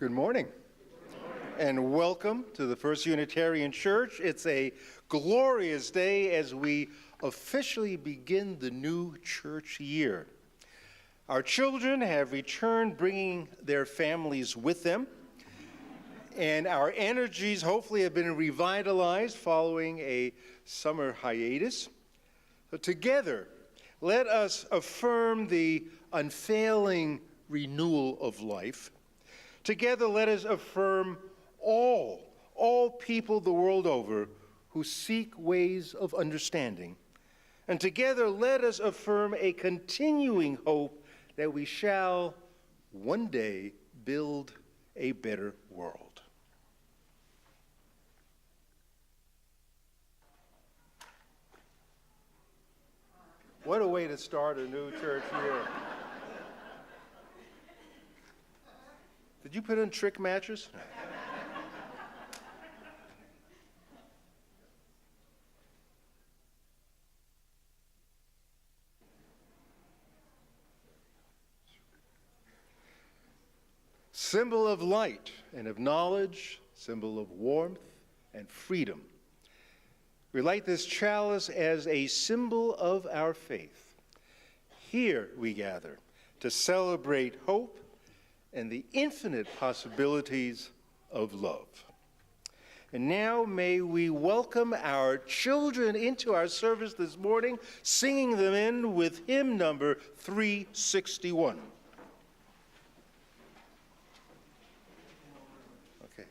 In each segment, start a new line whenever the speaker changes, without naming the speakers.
Good morning, and welcome to the First Unitarian Church. It's a glorious day as we officially begin the new church year. Our children have returned, bringing their families with them, and our energies hopefully have been revitalized following a summer hiatus. So together, let us affirm the unfailing renewal of life. Together, let us affirm all people the world over who seek ways of understanding. And together, let us affirm a continuing hope that we shall one day build a better world. What a way to start a new church year. Did you put in trick matches? Symbol of light and of knowledge, symbol of warmth and freedom. We light this chalice as a symbol of our faith. Here we gather to celebrate hope and the infinite possibilities of love. And now may we welcome our children into our service this morning, singing them in with hymn number 361. Okay.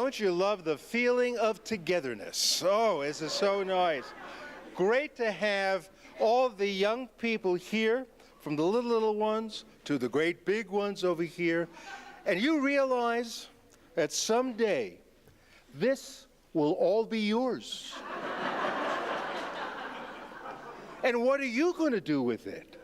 Don't you love the feeling of togetherness? Oh, this is so nice. Great to have all the young people here, from the little ones to the great big ones over here. And you realize that someday this will all be yours. And what are you going to do with it?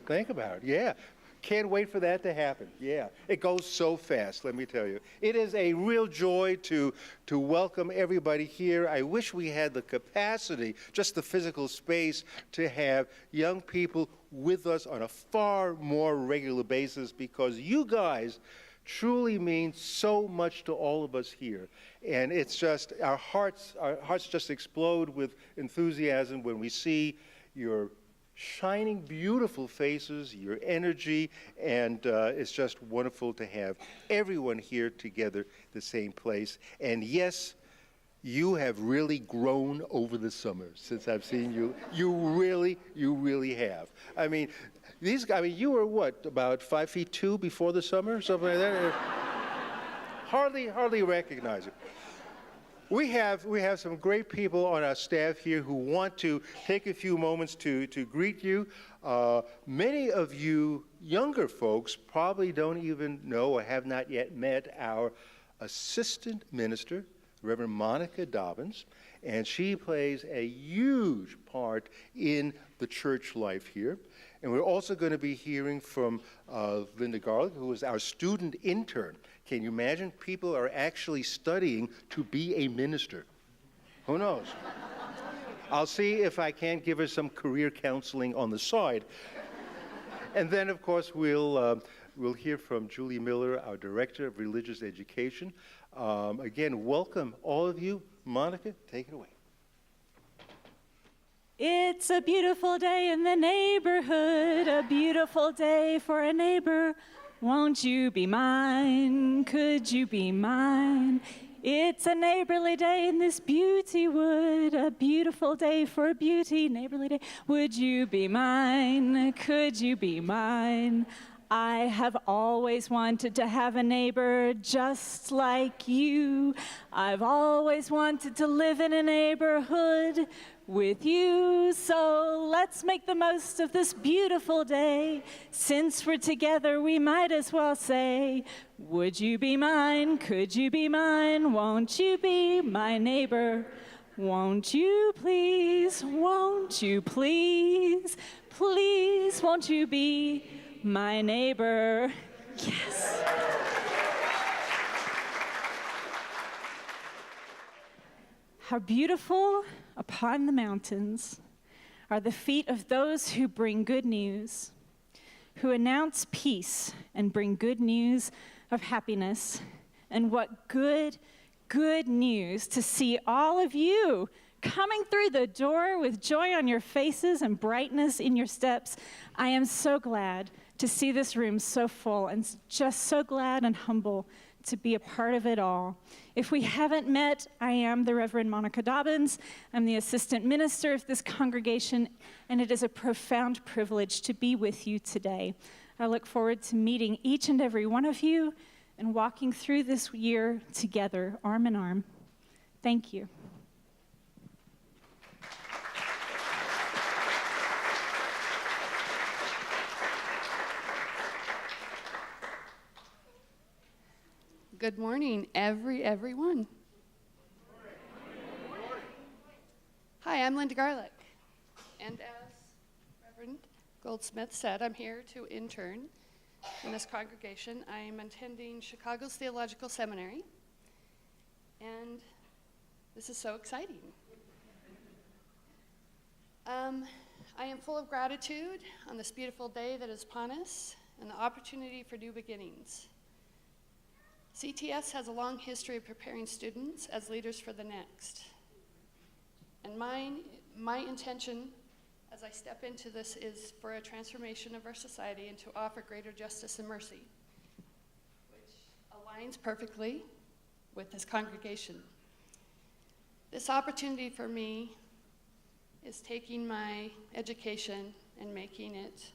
Think about it. Yeah. Can't wait for that to happen. Yeah. It goes so fast, let me tell you. It is a real joy to welcome everybody here. I wish we had the capacity, just the physical space, to have young people with us on a far more regular basis, because you guys truly mean so much to all of us here. And it's just, our hearts just explode with enthusiasm when we see your shining, beautiful faces, your energy, and it's just wonderful to have everyone here together, the same place. And yes, you have really grown over the summer since I've seen you. You really have. I mean, you were what, about 5'2" before the summer, something like that? Hardly recognize it. We have some great people on our staff here who want to take a few moments to greet you. Many of you younger folks probably don't even know or have not yet met our assistant minister, Reverend Monica Dobbins, and she plays a huge part in the church life here. And we're also going to be hearing from Linda Garlick, who is our student intern. Can you imagine? People are actually studying to be a minister. Who knows? I'll see if I can't give her some career counseling on the side. And then, of course, we'll hear from Julie Miller, our Director of Religious Education. Again, welcome all of you. Monica, take it away.
It's a beautiful day in the neighborhood, a beautiful day for a neighbor. Won't you be mine? Could you be mine? It's a neighborly day in this beauty wood, a beautiful day for a beauty, neighborly day. Would you be mine? Could you be mine? I have always wanted to have a neighbor just like you. I've always wanted to live in a neighborhood with you. So let's make the most of this beautiful day. Since we're together, we might as well say, would you be mine? Could you be mine? Won't you be my neighbor? Won't you please? Won't you please? Please, won't you be my neighbor? Yes. How beautiful upon the mountains are the feet of those who bring good news, who announce peace and bring good news of happiness. And what good news to see all of you coming through the door with joy on your faces and brightness in your steps. I am so glad to see this room so full, and just so glad and humble to be a part of it all. If we haven't met, I am the Reverend Monica Dobbins. I'm the assistant minister of this congregation, and it is a profound privilege to be with you today. I look forward to meeting each and every one of you and walking through this year together, arm in arm. Thank you.
Good morning, everyone. Hi, I'm Linda Garlick, and as Reverend Goldsmith said, I'm here to intern in this congregation. I am attending Chicago's Theological Seminary, and this is so exciting. I am full of gratitude on this beautiful day that is upon us and the opportunity for new beginnings. CTS has a long history of preparing students as leaders for the next. And my intention as I step into this is for a transformation of our society and to offer greater justice and mercy, which aligns perfectly with this congregation. This opportunity for me is taking my education and making it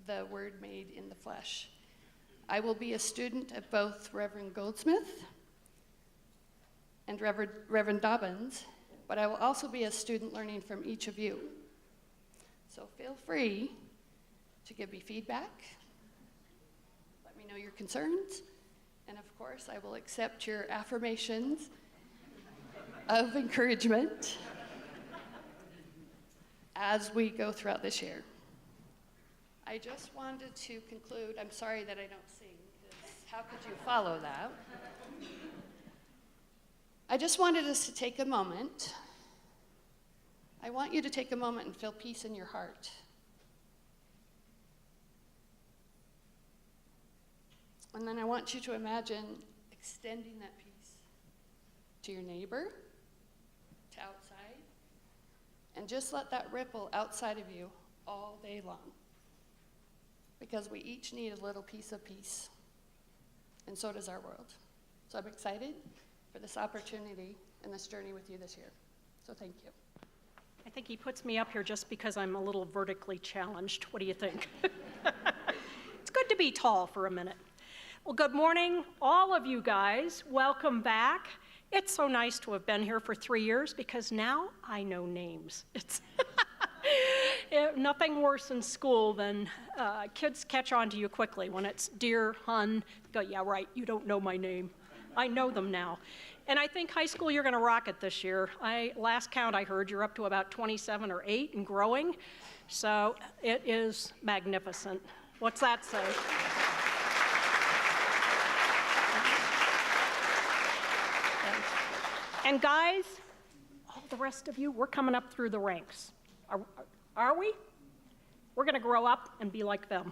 the Word made in the flesh. I will be a student of both Reverend Goldsmith and Reverend Dobbins, but I will also be a student learning from each of you. So feel free to give me feedback, let me know your concerns, and of course I will accept your affirmations of encouragement as we go throughout this year. I just wanted to conclude, I'm sorry that I don't sing, because how could you follow that? I just wanted us to take a moment. I want you to take a moment and feel peace in your heart. And then I want you to imagine extending that peace to your neighbor, to outside, and just let that ripple outside of you all day long. Because we each need a little piece of peace, and so does our world. So I'm excited for this opportunity and this journey with you this year. So thank you.
I think he puts me up here just because I'm a little vertically challenged. What do you think? It's good to be tall for a minute. Well, good morning, all of you guys. Welcome back. It's so nice to have been here for 3 years because now I know names. It's nothing worse in school than kids catch on to you quickly when it's dear, hun. Go, yeah, right, you don't know my name. I know them now. And I think high school, you're going to rock it this year. Last count I heard, you're up to about 27 or 8 and growing. So it is magnificent. What's that say? And guys, all the rest of you, we're coming up through the ranks. Are we? We're going to grow up and be like them.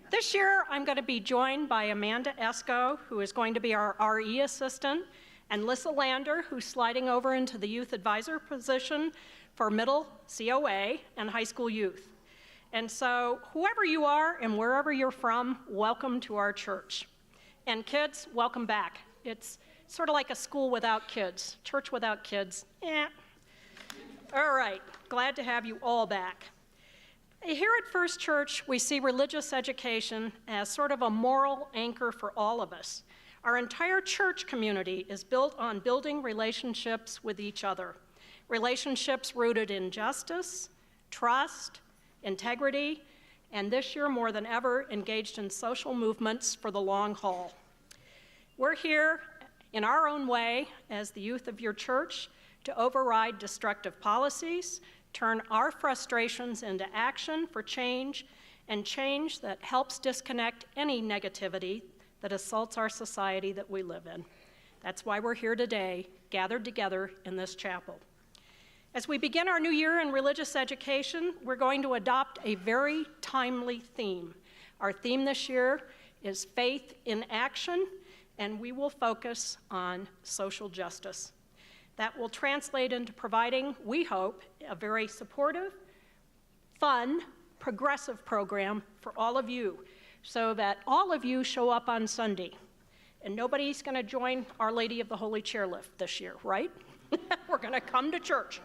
This year, I'm going to be joined by Amanda Esco, who is going to be our RE assistant, and Lissa Lander, who's sliding over into the youth advisor position for middle COA and high school youth. And so whoever you are and wherever you're from, welcome to our church. And kids, welcome back. It's sort of like a school without kids, church without kids. All right, glad to have you all back. Here at First Church, we see religious education as sort of a moral anchor for all of us. Our entire church community is built on building relationships with each other. Relationships rooted in justice, trust, integrity, and this year more than ever engaged in social movements for the long haul. We're here in our own way as the youth of your church to override destructive policies, turn our frustrations into action for change, and change that helps disconnect any negativity that assaults our society that we live in. That's why we're here today, gathered together in this chapel. As we begin our new year in religious education, we're going to adopt a very timely theme. Our theme this year is faith in action, and we will focus on social justice. That will translate into providing, we hope, a very supportive, fun, progressive program for all of you so that all of you show up on Sunday. And nobody's going to join Our Lady of the Holy Chairlift this year, right? We're going to come to church.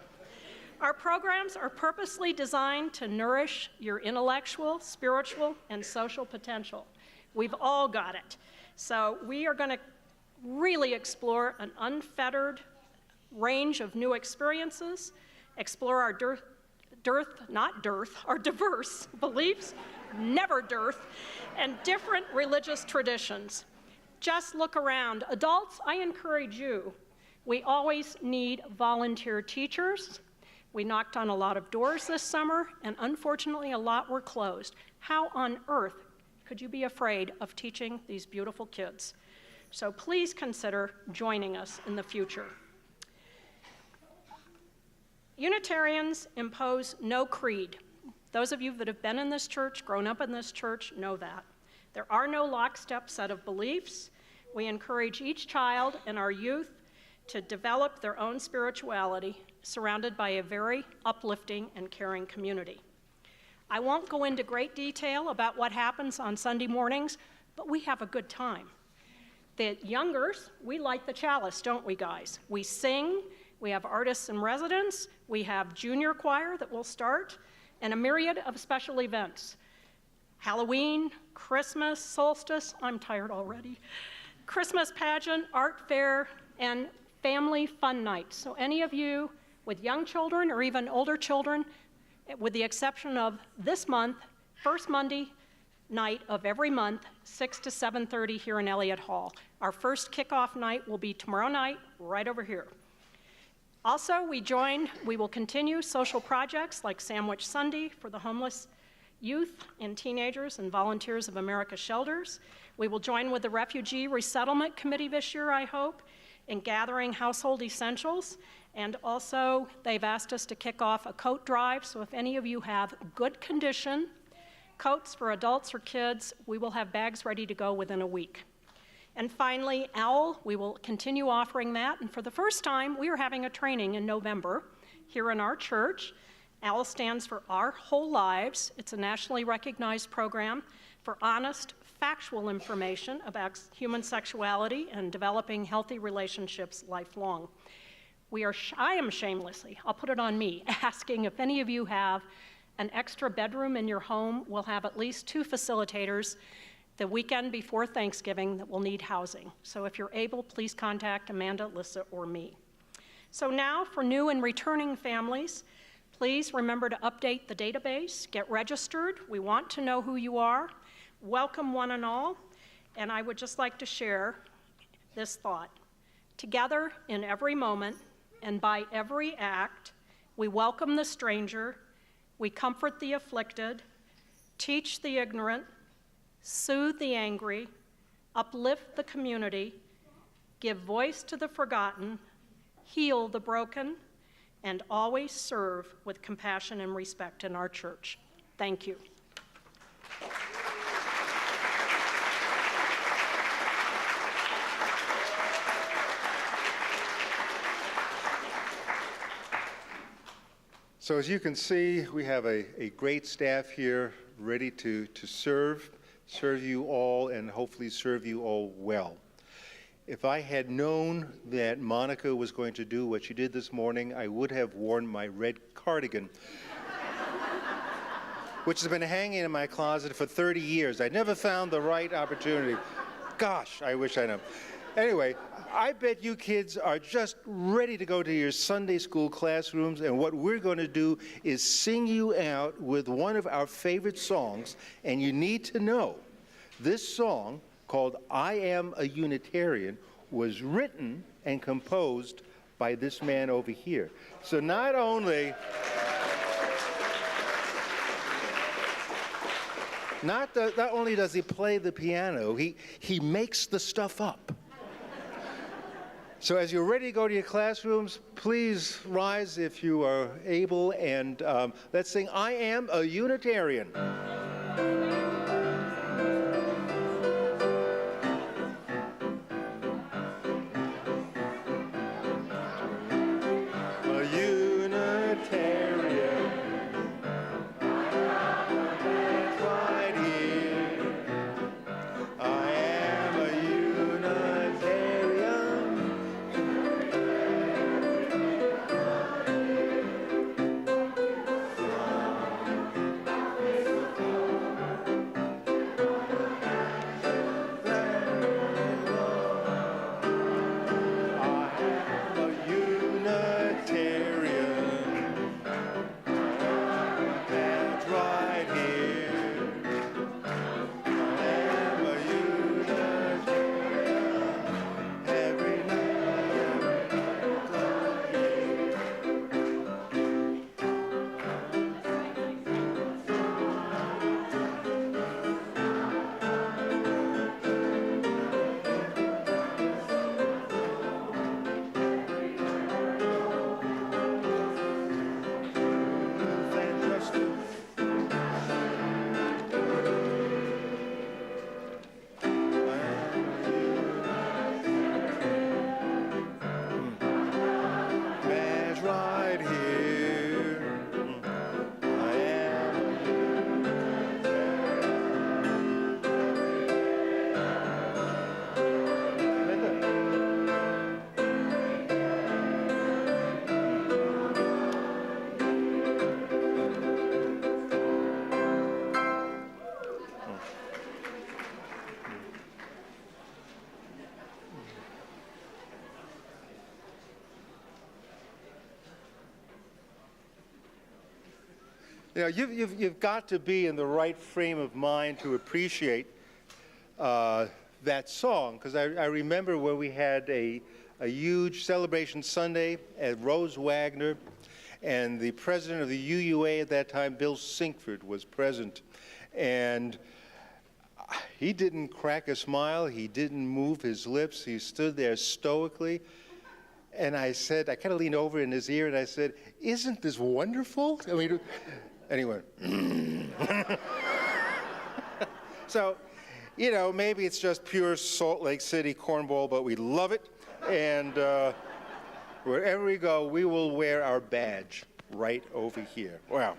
Our programs are purposely designed to nourish your intellectual, spiritual, and social potential. We've all got it. So we are going to really explore an unfettered range of new experiences, explore our our diverse beliefs, never dearth, and different religious traditions. Just look around. Adults, I encourage you. We always need volunteer teachers. We knocked on a lot of doors this summer, and unfortunately, a lot were closed. How on earth could you be afraid of teaching these beautiful kids? So please consider joining us in the future. Unitarians impose no creed. Those of you that have been in this church, grown up in this church, know that. There are no lockstep set of beliefs. We encourage each child and our youth to develop their own spirituality, surrounded by a very uplifting and caring community. I won't go into great detail about what happens on Sunday mornings, but we have a good time. The youngers, we light the chalice, don't we, guys? We sing. We have artists in residence, we have junior choir that will start, and a myriad of special events. Halloween, Christmas, solstice, I'm tired already, Christmas pageant, art fair, and family fun night. So any of you with young children or even older children, with the exception of this month, first Monday night of every month, 6 to 7:30 here in Elliott Hall. Our first kickoff night will be tomorrow night, right over here. Also, we will continue social projects like Sandwich Sunday for the homeless youth and teenagers and Volunteers of America shelters. We will join with the Refugee Resettlement Committee this year, I hope, in gathering household essentials. And also, they've asked us to kick off a coat drive, so if any of you have good condition coats for adults or kids, we will have bags ready to go within a week. And finally, OWL, we will continue offering that. And for the first time, we are having a training in November here in our church. OWL stands for Our Whole Lives. It's a nationally recognized program for honest, factual information about human sexuality and developing healthy relationships lifelong. I am shamelessly, I'll put it on me, asking if any of you have an extra bedroom in your home. We'll have at least 2 facilitators the weekend before Thanksgiving that will need housing. So if you're able, please contact Amanda, Lissa, or me. So now for new and returning families, please remember to update the database, get registered. We want to know who you are. Welcome one and all. And I would just like to share this thought. Together in every moment and by every act, we welcome the stranger, we comfort the afflicted, teach the ignorant, soothe the angry, uplift the community, give voice to the forgotten, heal the broken, and always serve with compassion and respect in our church. Thank you.
So as you can see, we have a great staff here ready to serve you all and hopefully serve you all well. If I had known that Monica was going to do what she did this morning, I would have worn my red cardigan, which has been hanging in my closet for 30 years. I never found the right opportunity. Gosh, I wish I knew. Anyway, I bet you kids are just ready to go to your Sunday school classrooms, and what we're going to do is sing you out with one of our favorite songs, and you need to know this song, called I Am a Unitarian, was written and composed by this man over here. So not only does he play the piano, he makes the stuff up. So as you're ready to go to your classrooms, please rise if you are able, and let's sing I Am a Unitarian. You know, you've got to be in the right frame of mind to appreciate that song, because I remember when we had a huge celebration Sunday at Rose Wagner, and the president of the UUA at that time, Bill Sinkford, was present. And he didn't crack a smile, he didn't move his lips, he stood there stoically. And I said, I kind of leaned over in his ear and I said, "Isn't this wonderful?" I mean, anyway. So, you know, maybe it's just pure Salt Lake City cornball, but we love it. And wherever we go, we will wear our badge right over here. Wow.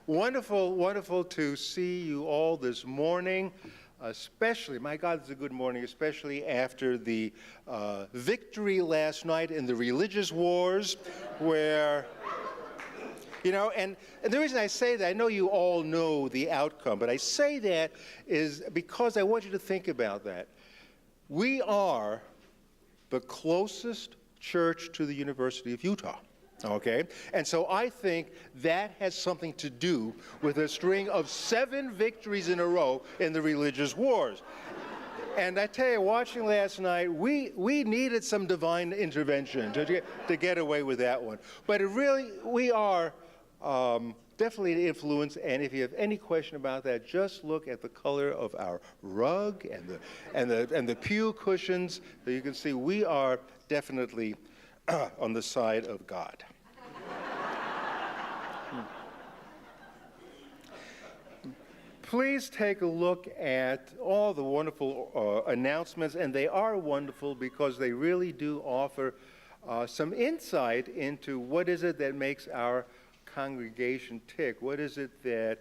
Wonderful, wonderful to see you all this morning, especially, my God, it's a good morning, especially after the victory last night in the religious wars, where, you know, and the reason I say that, I know you all know the outcome, but I say that is because I want you to think about that. We are the closest church to the University of Utah. Okay, and so I think that has something to do with a string of 7 victories in a row in the religious wars. And I tell you, watching last night, we needed some divine intervention to get away with that one. But it really, we are definitely an influence. And if you have any question about that, just look at the color of our rug and the pew cushions. So you can see we are definitely on the side of God. Please take a look at all the wonderful announcements, and they are wonderful because they really do offer some insight into what is it that makes our congregation tick, what is it that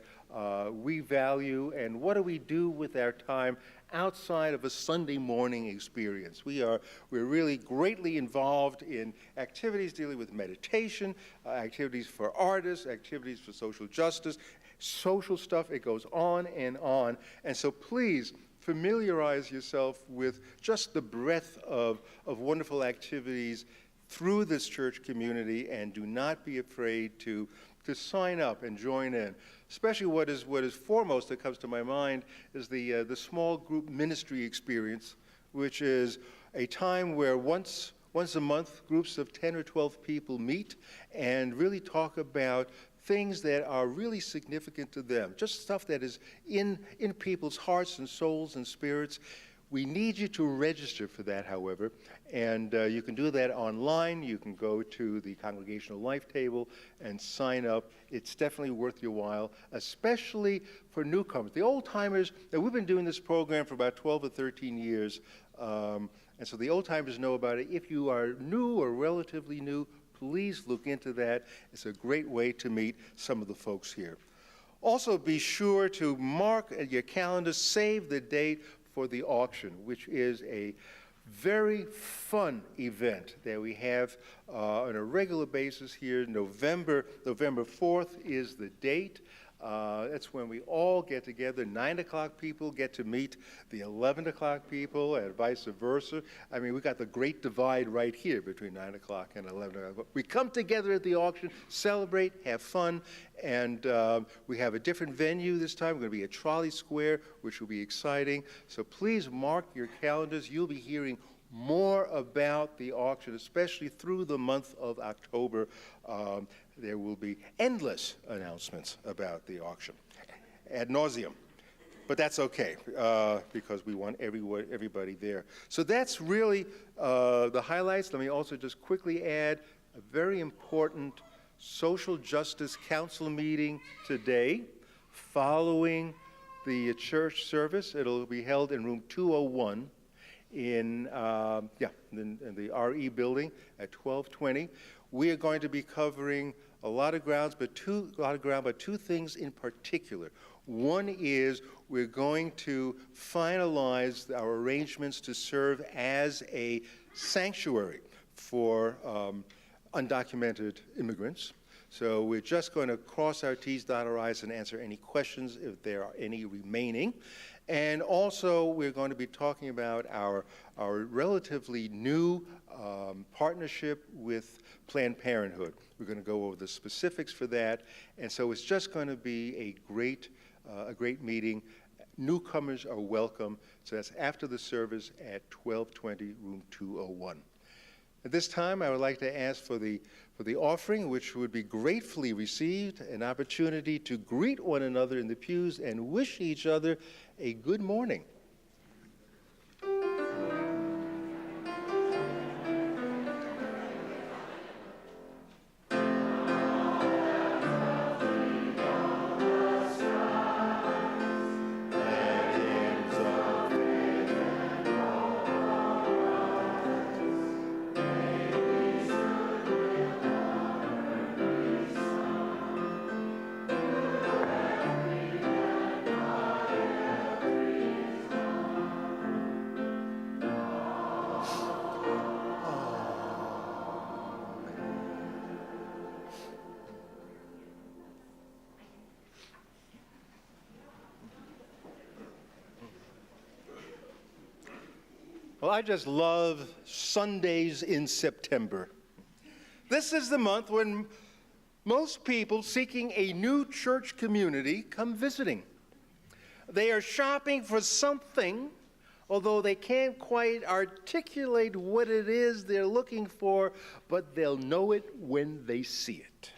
we value, and what do we do with our time outside of a Sunday morning experience. We're really greatly involved in activities dealing with meditation, activities for artists, activities for social justice, social stuff. It goes on and on. And so please familiarize yourself with just the breadth of wonderful activities through this church community, and do not be afraid to sign up and join in. Especially what is foremost that comes to my mind is the small group ministry experience, which is a time where once a month groups of 10 or 12 people meet and really talk about things that are really significant to them, just stuff that is in people's hearts and souls and spirits. We need you to register for that, however, and you can do that online. You can go to the Congregational Life table and sign up. It's definitely worth your while, especially for newcomers. The old-timers, we've been doing this program for about 12 or 13 years, and so the old-timers know about it. If you are new or relatively new, please look into that. It's a great way to meet some of the folks here. Also, be sure to mark at your calendar, save the date for the auction, which is a very fun event that we have on a regular basis here. November 4th is the date. That's when we all get together. 9 o'clock people get to meet the 11 o'clock people, and vice versa. I mean, we got the great divide right here between 9 o'clock and 11 o'clock. But we come together at the auction, celebrate, have fun, and we have a different venue this time. We're going to be at Trolley Square, which will be exciting. So please mark your calendars. You'll be hearing more about the auction, especially through the month of October. There will be endless announcements about the auction, ad nauseum. But that's okay, because we want everybody there. So that's really the highlights. Let me also just quickly add a very important social justice council meeting today following the church service. It'll be held in room 201 in the RE building at 1220. We are going to be covering a lot of ground, but two things in particular. One is we're going to finalize our arrangements to serve as a sanctuary for undocumented immigrants. So we're just going to cross our T's, dot our I's, and answer any questions if there are any remaining. And also, we're going to be talking about our relatively new partnership with Planned Parenthood. We're going to go over the specifics for that. And so it's just going to be a great meeting. Newcomers are welcome. So that's after the service at 1220, room 201. At this time, I would like to ask for the offering, which would be gratefully received, an opportunity to greet one another in the pews and wish each other a good morning. Well, I just love Sundays in September. This is the month when most people seeking a new church community come visiting. They are shopping for something, although they can't quite articulate what it is they're looking for, but they'll know it when they see it.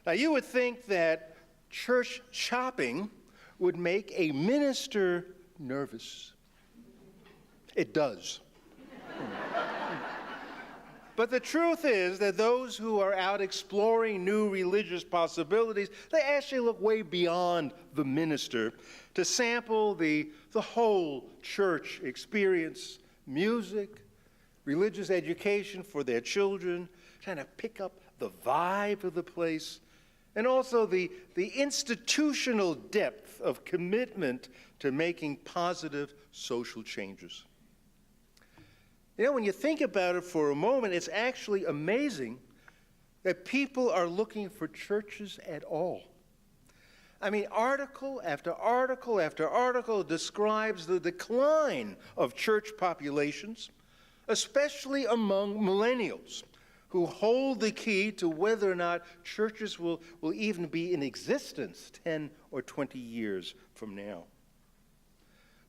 Now, you would think that church shopping would make a minister nervous. It does. But the truth is that those who are out exploring new religious possibilities, they actually look way beyond the minister to sample the whole church experience, music, religious education for their children, trying to pick up the vibe of the place, and also the institutional depth of commitment to making positive social changes. You know, when you think about it for a moment, it's actually amazing that people are looking for churches at all. I mean, article after article after article describes the decline of church populations, especially among millennials, who hold the key to whether or not churches will even be in existence 10 or 20 years from now.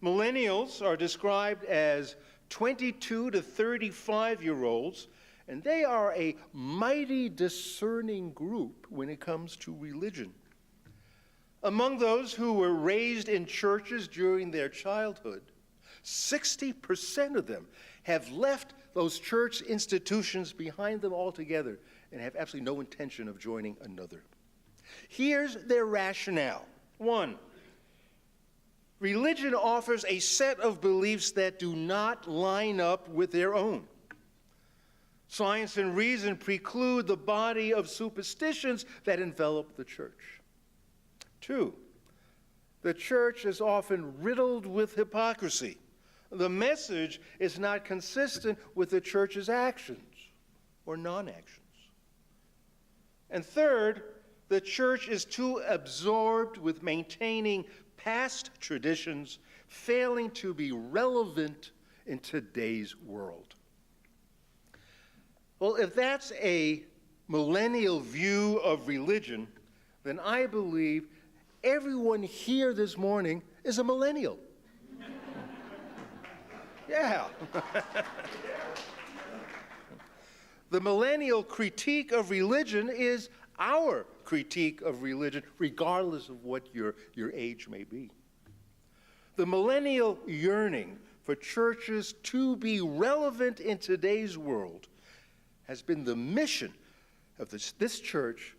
Millennials are described as 22 to 35-year-olds, and they are a mighty discerning group when it comes to religion. Among those who were raised in churches during their childhood, 60% of them have left those church institutions behind them altogether and have absolutely no intention of joining another. Here's their rationale. 1, religion offers a set of beliefs that do not line up with their own. Science and reason preclude the body of superstitions that envelop the church. 2, the church is often riddled with hypocrisy. The message is not consistent with the church's actions or non-actions. And 3rd, the church is too absorbed with maintaining past traditions, failing to be relevant in today's world. Well, if that's a millennial view of religion, then I believe everyone here this morning is a millennial. Yeah. The millennial critique of religion is our critique of religion, regardless of what your age may be. The millennial yearning for churches to be relevant in today's world has been the mission of this church,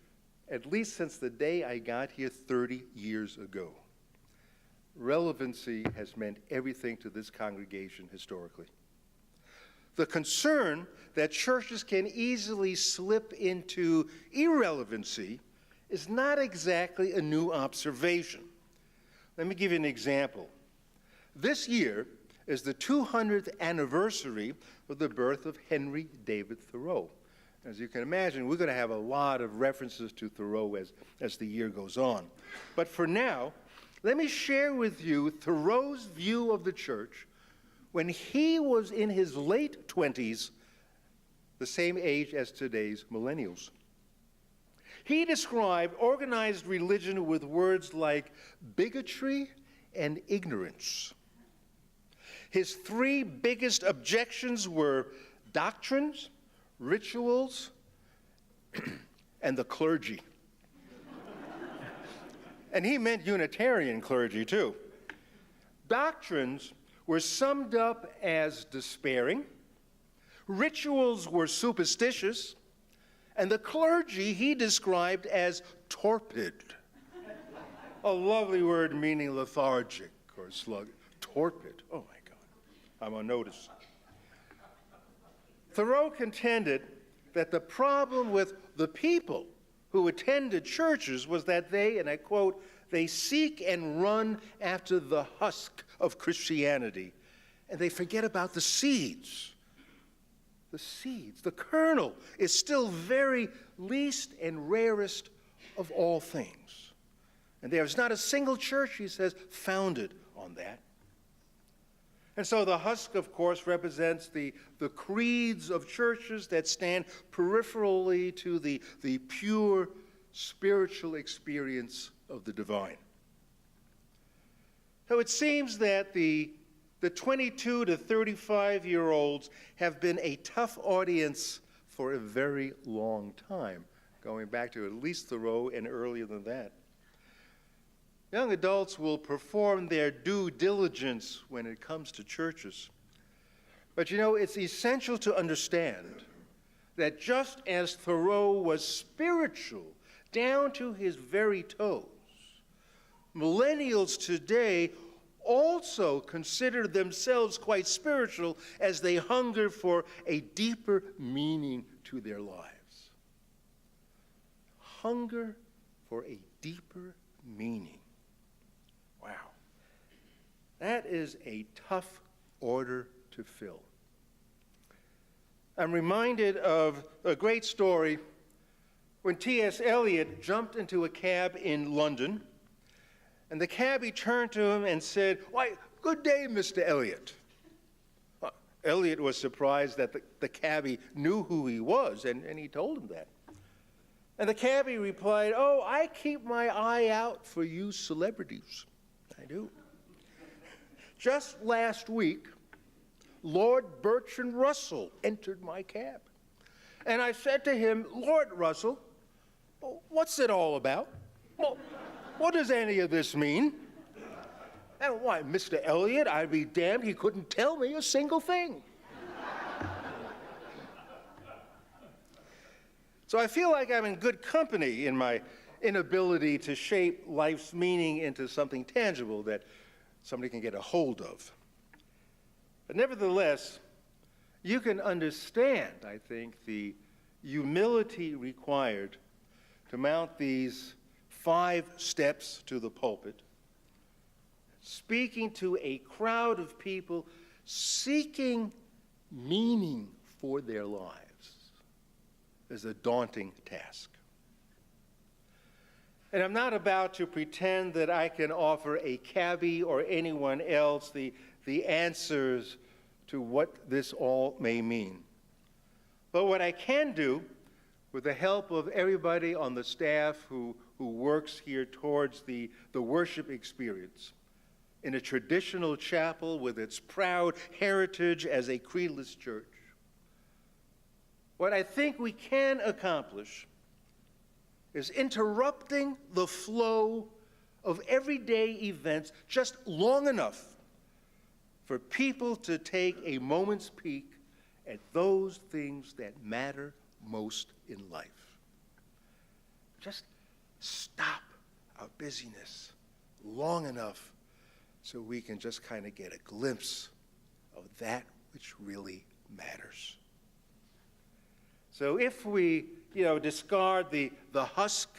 at least since the day I got here 30 years ago. Relevancy has meant everything to this congregation historically. The concern that churches can easily slip into irrelevancy is not exactly a new observation. Let me give you an example. This year is the 200th anniversary of the birth of Henry David Thoreau. As you can imagine, we're going to have a lot of references to Thoreau as the year goes on. But for now, Let me share with you Thoreau's view of the church when he was in his late 20s, the same age as today's millennials. He described organized religion with words like bigotry and ignorance. His three biggest objections were doctrines, rituals, and the clergy. And he meant Unitarian clergy, too. Doctrines were summed up as despairing, rituals were superstitious, and the clergy he described as torpid. A lovely word meaning lethargic or sluggish. Torpid. Oh my God. I'm on notice. Thoreau contended that the problem with the people who attended churches was that they, and I quote, they seek and run after the husk of Christianity, and they forget about the seeds. The seeds, the kernel is still very least and rarest of all things. And there is not a single church, he says, founded on that. And so the husk, of course, represents the creeds of churches that stand peripherally to the pure spiritual experience of the divine. So it seems that the 22 to 35-year-olds have been a tough audience for a very long time, going back to at least Thoreau and earlier than that. Young adults will perform their due diligence when it comes to churches. But you know, it's essential to understand that just as Thoreau was spiritual down to his very toes, millennials today also consider themselves quite spiritual as they hunger for a deeper meaning to their lives. Hunger for a deeper meaning. Wow. That is a tough order to fill. I'm reminded of a great story when T.S. Eliot jumped into a cab in London, and the cabbie turned to him and said, "Why, good day, Mr. Eliot." Eliot was surprised that the cabbie knew who he was, and he told him that. And the cabbie replied, "Oh, I keep my eye out for you celebrities. I do. Just last week, Lord Bertrand Russell entered my cab. And I said to him, 'Lord Russell, what's it all about? Well, what does any of this mean?' And why, Mr. Eliot, I'd be damned, he couldn't tell me a single thing." So I feel like I'm in good company in my inability to shape life's meaning into something tangible that somebody can get a hold of. But nevertheless, you can understand, I think, the humility required to mount these 5 steps to the pulpit, speaking to a crowd of people seeking meaning for their lives is a daunting task. And I'm not about to pretend that I can offer a cabbie or anyone else the answers to what this all may mean. But what I can do, with the help of everybody on the staff who works here towards the worship experience, in a traditional chapel with its proud heritage as a creedless church, what I think we can accomplish is interrupting the flow of everyday events just long enough for people to take a moment's peek at those things that matter most in life. Just stop our busyness long enough so we can just kind of get a glimpse of that which really matters. So if we, discard the husk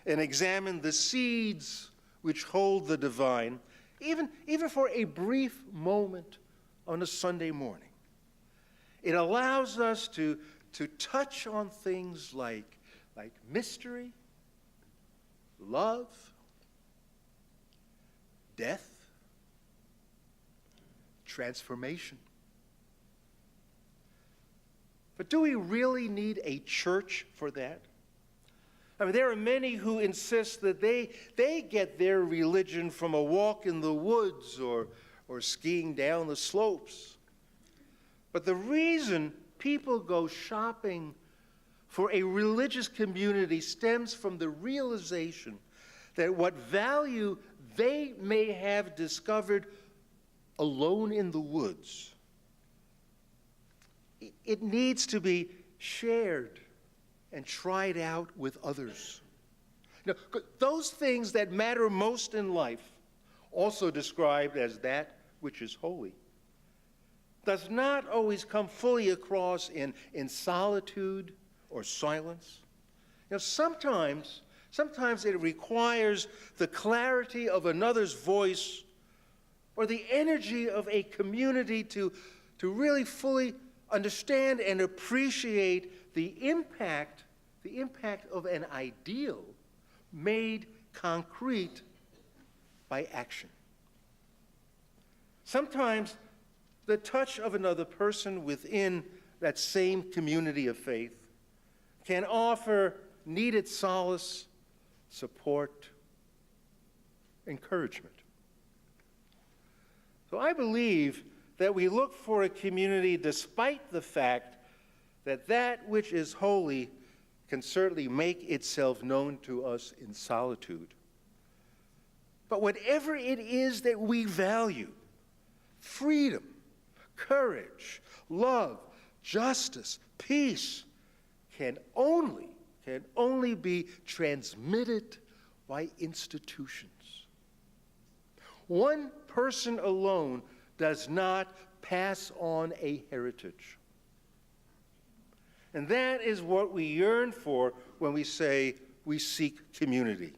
and examine the seeds which hold the divine, even for a brief moment on a Sunday morning, it allows us to touch on things like mystery, love, death, transformation. But do we really need a church for that? I mean, there are many who insist that they get their religion from a walk in the woods or skiing down the slopes. But the reason people go shopping for a religious community stems from the realization that what value they may have discovered alone in the woods, it needs to be shared and tried out with others. Now, those things that matter most in life, also described as that which is holy, does not always come fully across in solitude or silence. Sometimes it requires the clarity of another's voice or the energy of a community to really fully understand and appreciate the impact of an ideal made concrete by action. Sometimes the touch of another person within that same community of faith can offer needed solace, support, encouragement. So I believe that we look for a community despite the fact that that which is holy can certainly make itself known to us in solitude. But whatever it is that we value, freedom, courage, love, justice, peace, can only be transmitted by institutions. One person alone does not pass on a heritage. And that is what we yearn for when we say we seek community.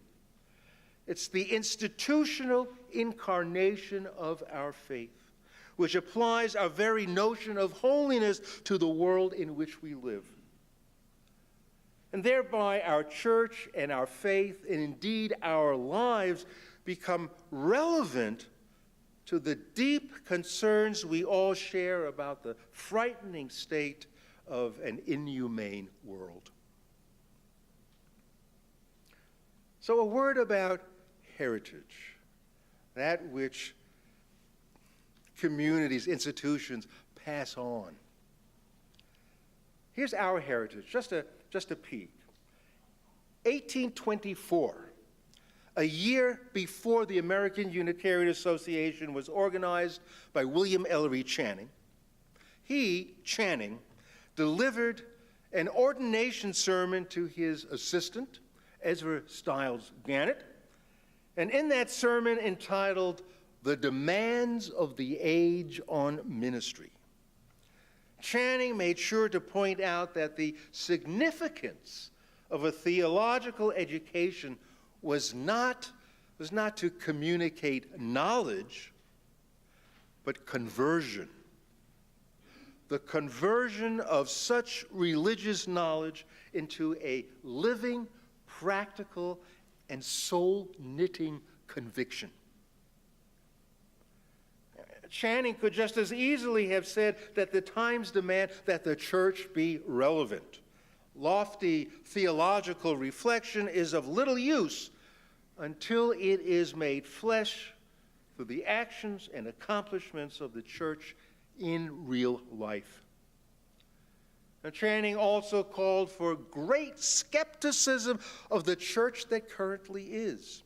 It's the institutional incarnation of our faith, which applies our very notion of holiness to the world in which we live. And thereby our church and our faith, and indeed our lives, become relevant to the deep concerns we all share about the frightening state of an inhumane world. So a word about heritage, that which communities, institutions pass on. Here's our heritage, just a peek. 1824, a year before the American Unitarian Association was organized by William Ellery Channing, he, Channing, delivered an ordination sermon to his assistant, Ezra Stiles Gannett, and in that sermon entitled, "The Demands of the Age on Ministry," Channing made sure to point out that the significance of a theological education was not to communicate knowledge, but conversion. The conversion of such religious knowledge into a living, practical, and soul-knitting conviction. Channing could just as easily have said that the times demand that the church be relevant. Lofty theological reflection is of little use until it is made flesh through the actions and accomplishments of the church in real life. And Channing also called for great skepticism of the church that currently is,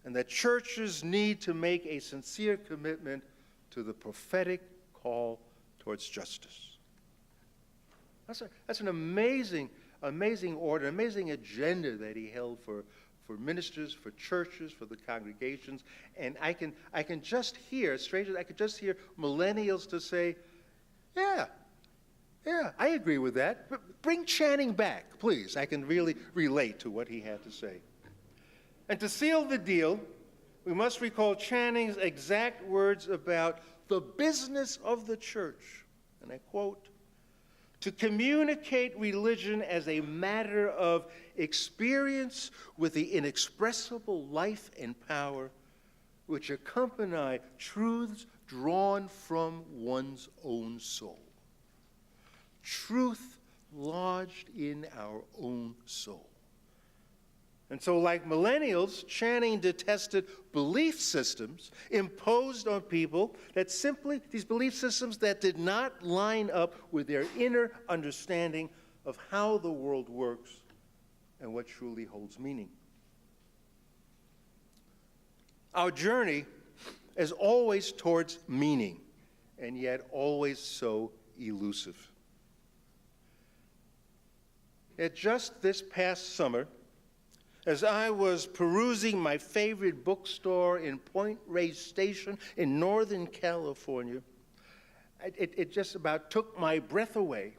and that churches need to make a sincere commitment to the prophetic call towards justice. That's an amazing order, amazing agenda that he held for ministers, for churches, for the congregations. And I can just hear, strangers, I could just hear millennials to say, yeah, I agree with that. But bring Channing back, please. I can really relate to what he had to say. And to seal the deal, we must recall Channing's exact words about the business of the church. And I quote, "To communicate religion as a matter of experience with the inexpressible life and power which accompany truths drawn from one's own soul. Truth lodged in our own soul. And so, like millennials, Channing detested belief systems imposed on people these belief systems that did not line up with their inner understanding of how the world works and what truly holds meaning. Our journey is always towards meaning, and yet always so elusive. Yet just this past summer, as I was perusing my favorite bookstore in Point Reyes Station in Northern California, it just about took my breath away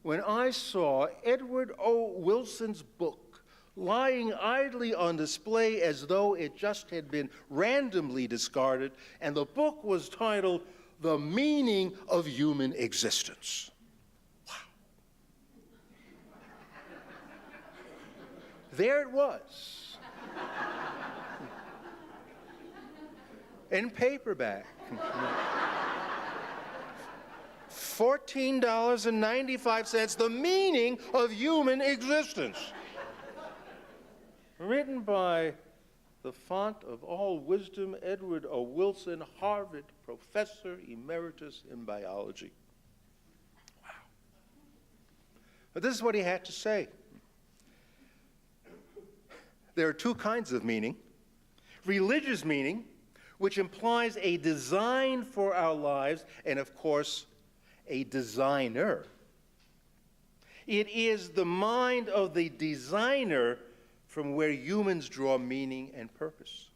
when I saw Edward O. Wilson's book lying idly on display as though it just had been randomly discarded, and the book was titled The Meaning of Human Existence. Wow. There it was, in paperback. $14.95, The Meaning of Human Existence. Written by the font of all wisdom, Edward O. Wilson, Harvard professor emeritus in biology. Wow. But this is what he had to say. There are two kinds of meaning. Religious meaning, which implies a design for our lives, and of course, a designer. It is the mind of the designer from where humans draw meaning and purpose.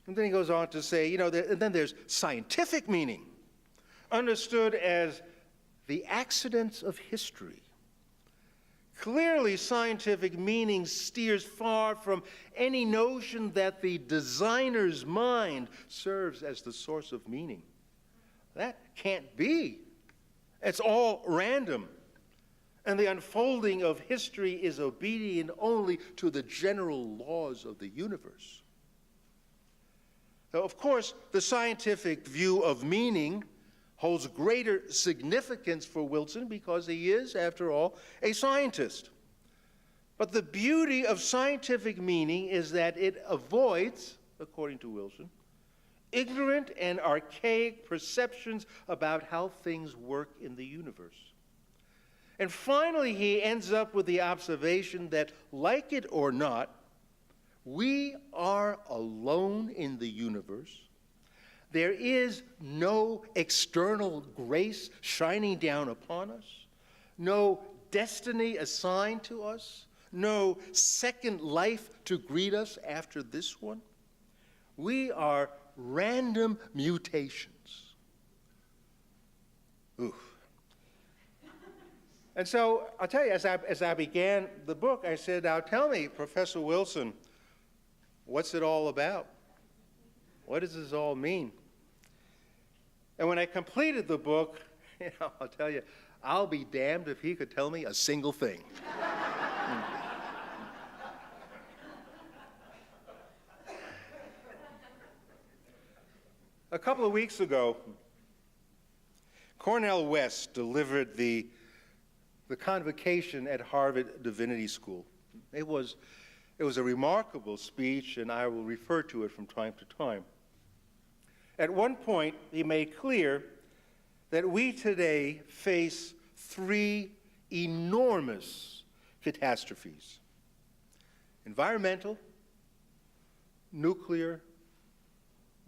And then he goes on to say, and then there's scientific meaning, understood as the accidents of history. Clearly, scientific meaning steers far from any notion that the designer's mind serves as the source of meaning. That can't be. It's all random. And the unfolding of history is obedient only to the general laws of the universe. Now, of course, the scientific view of meaning holds greater significance for Wilson because he is, after all, a scientist. But the beauty of scientific meaning is that it avoids, according to Wilson, ignorant and archaic perceptions about how things work in the universe. And finally, he ends up with the observation that, like it or not, we are alone in the universe. There is no external grace shining down upon us, no destiny assigned to us, no second life to greet us after this one. We are random mutations. Oof. And so I'll tell you, as I began the book, I said, now tell me, Professor Wilson, what's it all about? What does this all mean? And when I completed the book, I'll tell you, I'll be damned if he could tell me a single thing. A couple of weeks ago, Cornel West delivered the convocation at Harvard Divinity School. It was a remarkable speech, and I will refer to it from time to time. At one point, he made clear that we today face three enormous catastrophes: environmental, nuclear,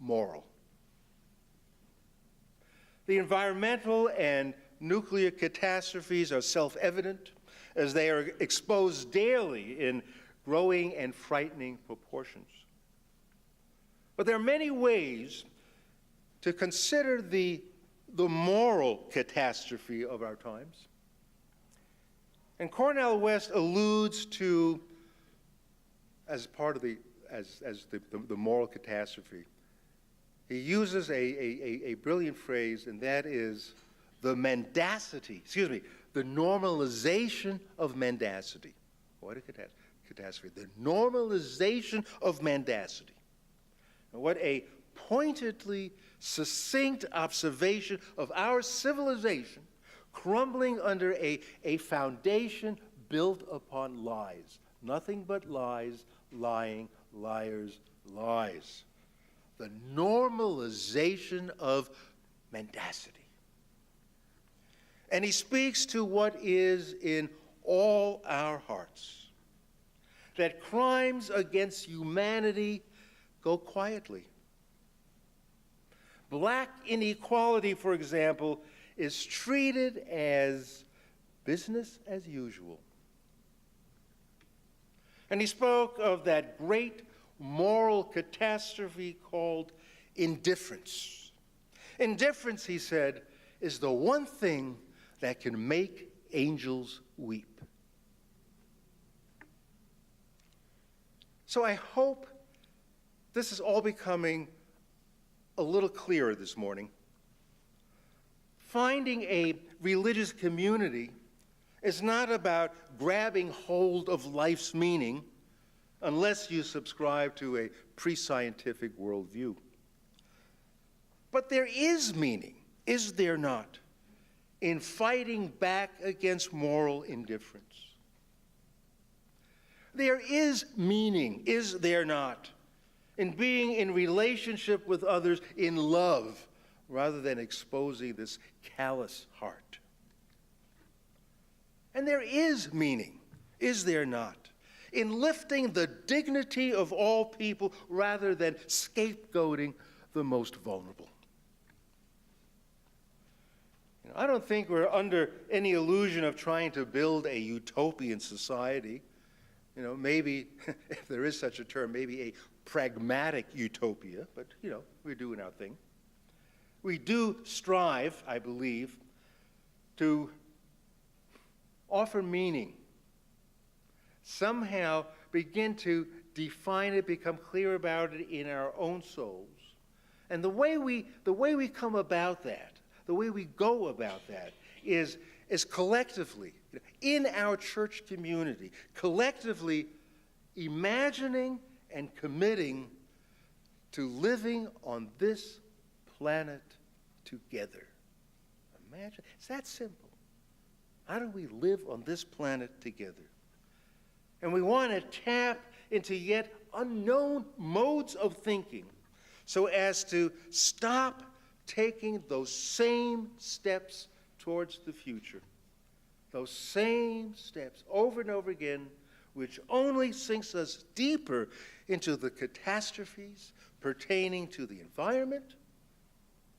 moral. The environmental and nuclear catastrophes are self-evident as they are exposed daily in growing and frightening proportions. But there are many ways to consider the moral catastrophe of our times. And Cornel West alludes to, as part of the moral catastrophe, he uses a brilliant phrase, and that is the normalization of mendacity. What a catastrophe. The normalization of mendacity. What a pointedly succinct observation of our civilization crumbling under a foundation built upon lies. Nothing but lies, lying, liars, lies. The normalization of mendacity. And he speaks to what is in all our hearts, that crimes against humanity go quietly. Black inequality, for example, is treated as business as usual. And he spoke of that great moral catastrophe called indifference. Indifference, he said, is the one thing that can make angels weep. So I hope this is all becoming a little clearer this morning. Finding a religious community is not about grabbing hold of life's meaning unless you subscribe to a pre-scientific worldview. But there is meaning, is there not, in fighting back against moral indifference? There is meaning, is there not, in being in relationship with others in love rather than exposing this callous heart. And there is meaning, is there not, in lifting the dignity of all people rather than scapegoating the most vulnerable. I don't think we're under any illusion of trying to build a utopian society. Maybe, if there is such a term, maybe a pragmatic utopia, but, we're doing our thing. We do strive, I believe, to offer meaning, somehow begin to define it, become clear about it in our own souls. And the way we come about that, the way we go about that is collectively, in our church community, collectively imagining and committing to living on this planet together. Imagine, it's that simple. How do we live on this planet together? And we want to tap into yet unknown modes of thinking so as to stop taking those same steps towards the future. Those same steps over and over again, which only sinks us deeper into the catastrophes pertaining to the environment,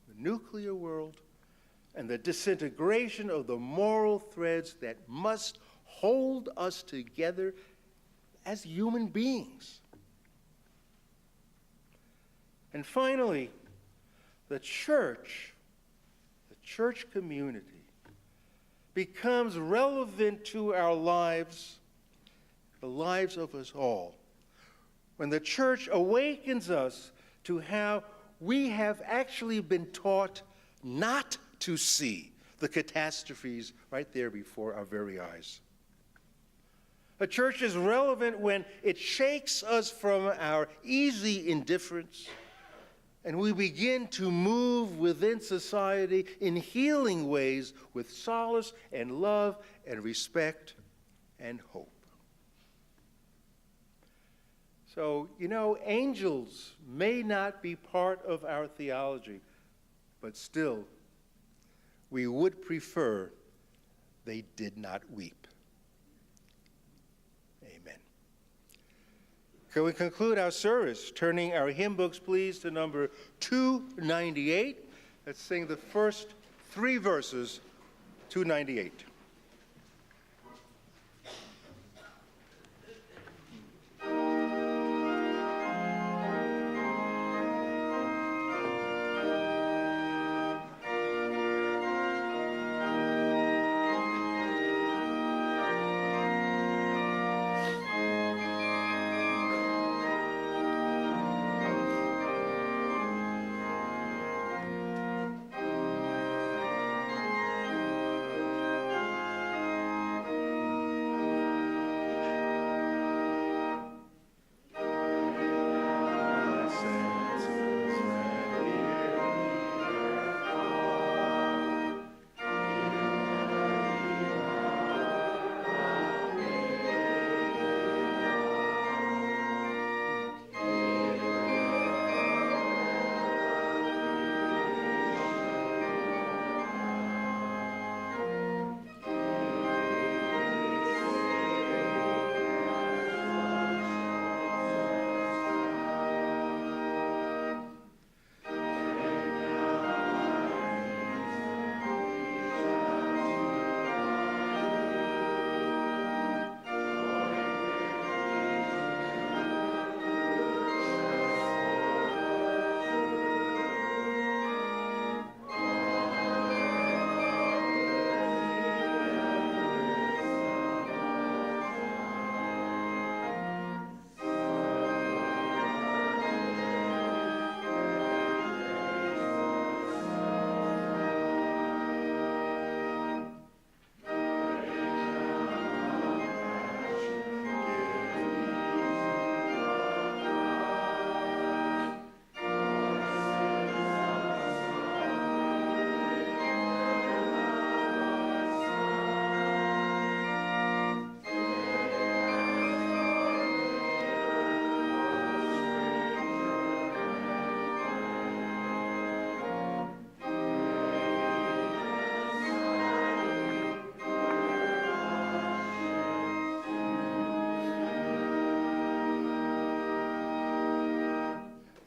the nuclear world, and the disintegration of the moral threads that must hold us together as human beings. And finally, the church community, becomes relevant to our lives, the lives of us all, when the church awakens us to how we have actually been taught not to see the catastrophes right there before our very eyes. A church is relevant when it shakes us from our easy indifference and we begin to move within society in healing ways with solace and love and respect and hope. So, angels may not be part of our theology, but still, we would prefer they did not weep. Amen. Can we conclude our service, turning our hymn books, please, to number 298. Let's sing the first 3 verses, 298.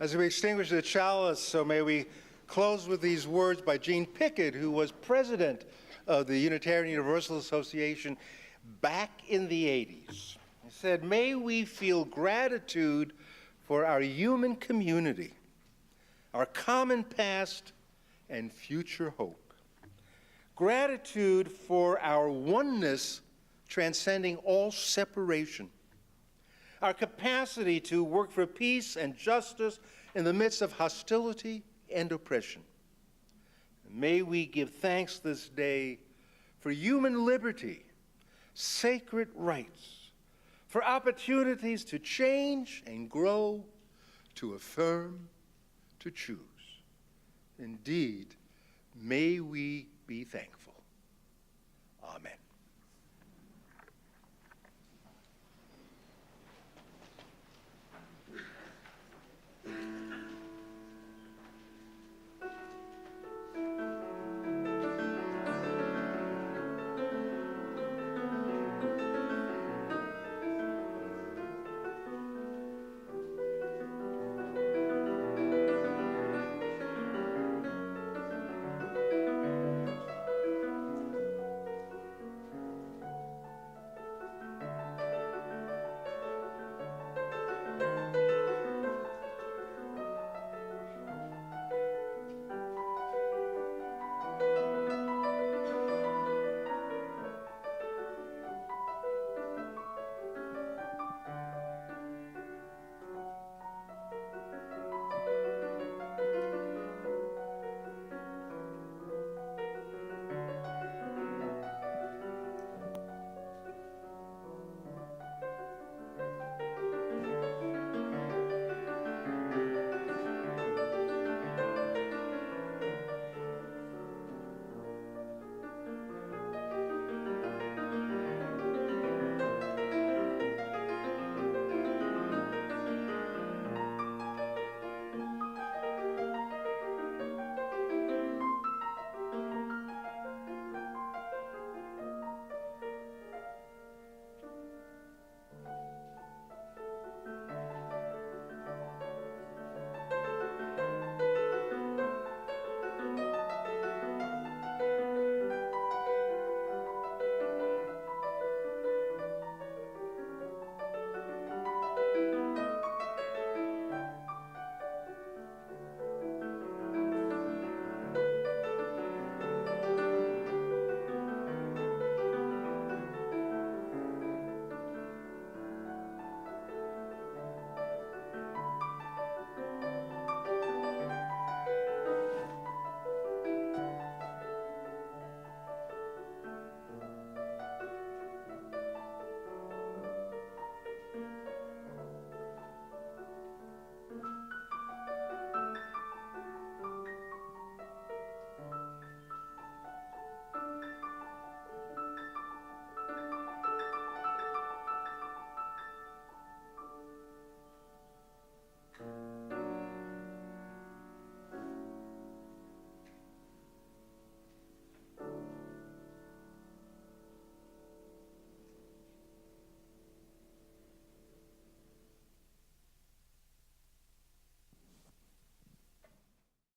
As we extinguish the chalice, so may we close with these words by Gene Pickett, who was president of the Unitarian Universalist Association back in the 80s. He said, "May we feel gratitude for our human community, our common past and future hope. Gratitude for our oneness transcending all separation. Our capacity to work for peace and justice in the midst of hostility and oppression. May we give thanks this day for human liberty, sacred rights, for opportunities to change and grow, to affirm, to choose. Indeed, may we be thankful." Amen.